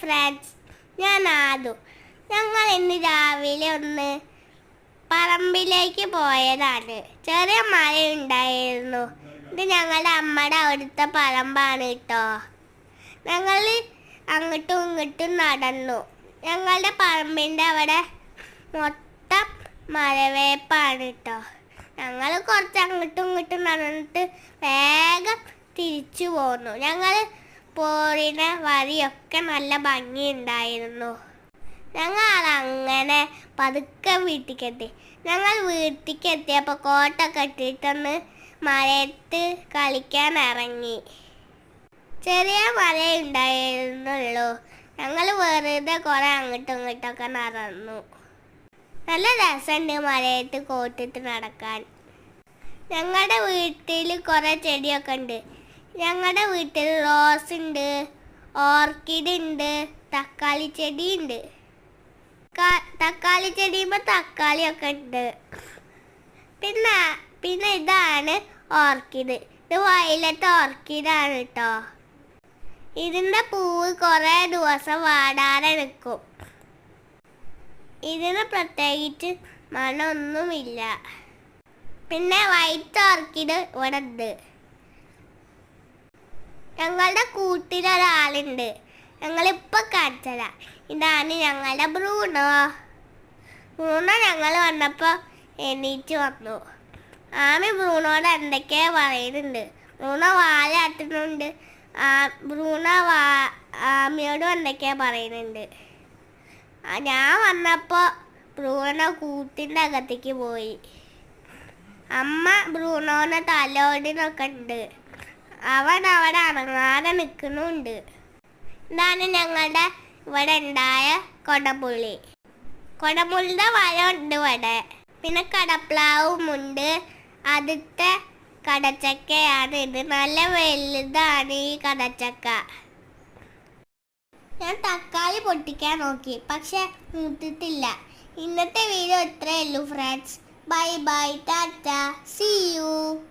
Friends, ഞാൻ ആദു. ഞങ്ങൾ ഇന്ന് രാവിലെ ഒന്ന് പറമ്പിലേക്ക് പോയതാണ്. ചെറിയ മഴയുണ്ടായിരുന്നു. ഇത് ഞങ്ങളുടെ അമ്മയുടെ അവിടുത്തെ പറമ്പാണ് കേട്ടോ. ഞങ്ങൾ അങ്ങോട്ടും ഇങ്ങോട്ടും നടന്നു. ഞങ്ങളുടെ പറമ്പിൻ്റെ അവിടെ മൊത്തം മരവേപ്പാണ് കേട്ടോ. ഞങ്ങൾ കുറച്ച് അങ്ങോട്ടും ഇങ്ങോട്ടും നടന്നിട്ട് വേഗം തിരിച്ചു പോന്നു. ഞങ്ങൾ പോറിന വഴിയൊക്കെ നല്ല ഭംഗിയുണ്ടായിരുന്നു. ഞങ്ങൾ അങ്ങനെ പതുക്കെ വീട്ടിലെത്തി. ഞങ്ങൾ വീട്ടിലേക്ക് എത്തിയപ്പോൾ കോട്ടൊക്കെ ഇട്ടിട്ടൊന്ന് മഴയത്ത് കളിക്കാൻ ഇറങ്ങി. ചെറിയ മഴയുണ്ടായിരുന്നുള്ളൂ. ഞങ്ങൾ വെറുതെ കുറെ അങ്ങോട്ടും ഇങ്ങോട്ടൊക്കെ നടന്നു. നല്ല രസമുണ്ട് മഴയത്ത് കോട്ടിട്ട് നടക്കാൻ. ഞങ്ങളുടെ വീട്ടിൽ കുറേ ചെടിയൊക്കെ ഉണ്ട്. ഞങ്ങളുടെ വീട്ടിൽ റോസ് ഉണ്ട്, ഓർക്കിഡ് ഉണ്ട്, തക്കാളി ചെടി ഉണ്ട്. തക്കാളി ചെടിയുമ്പോൾ തക്കാളിയൊക്കെ ഉണ്ട്. പിന്നെ ഇതാണ് ഓർക്കിഡ്. ഇത് വയലറ്റ് ഓർക്കിഡാണ് കേട്ടോ. ഇതിൻ്റെ പൂവ് കുറേ ദിവസം വാടാതെ നിൽക്കും. ഇതിന് പ്രത്യേകിച്ച് മണമൊന്നുമില്ല. പിന്നെ വൈറ്റ് ഓർക്കിഡ് ഇവിടെ ഉണ്ട്. ഞങ്ങളുടെ കൂട്ടിലൊരാളുണ്ട്. ഞങ്ങളിപ്പോൾ കാണിച്ചതാ. ഇതാണ് ഞങ്ങളുടെ ബ്രൂണോ. ഞങ്ങൾ വന്നപ്പോൾ എണീറ്റ് വന്നു. ആമി ബ്രൂണോട് എന്തൊക്കെയോ പറയുന്നുണ്ട്. ബ്രൂണോ വാലാട്ടുന്നുണ്ട്. ബ്രൂണോ ആമിയോടും എന്തൊക്കെയോ പറയുന്നുണ്ട്. ഞാൻ വന്നപ്പോൾ ബ്രൂണോ കൂട്ടിൻ്റെ അകത്തേക്ക് പോയി. അമ്മ ബ്രൂണോനെ തലോടിനൊക്കെ ഉണ്ട്. അവൻ അവിടെ അനങ്ങാതെ നിൽക്കുന്നുണ്ട്. ഇതാണ് ഞങ്ങളുടെ ഇവിടെ ഉണ്ടായ കൊടമ്പുള്ളി. കൊടമ്പുള്ളിയുടെ മരമുണ്ട് ഇവിടെ. പിന്നെ കടപ്ലാവും ഉണ്ട്. ആദ്യത്തെ കടച്ചക്കയാണ് ഇത്. നല്ല വലുതാണ് ഈ കടച്ചക്ക. ഞാൻ തക്കാളി പൊട്ടിക്കാൻ നോക്കി, പക്ഷെ മൂത്തിട്ടില്ല. ഇന്നത്തെ വീഡിയോ ഇത്രയേ ഉള്ളൂ friends. Bye bye, tata, see U.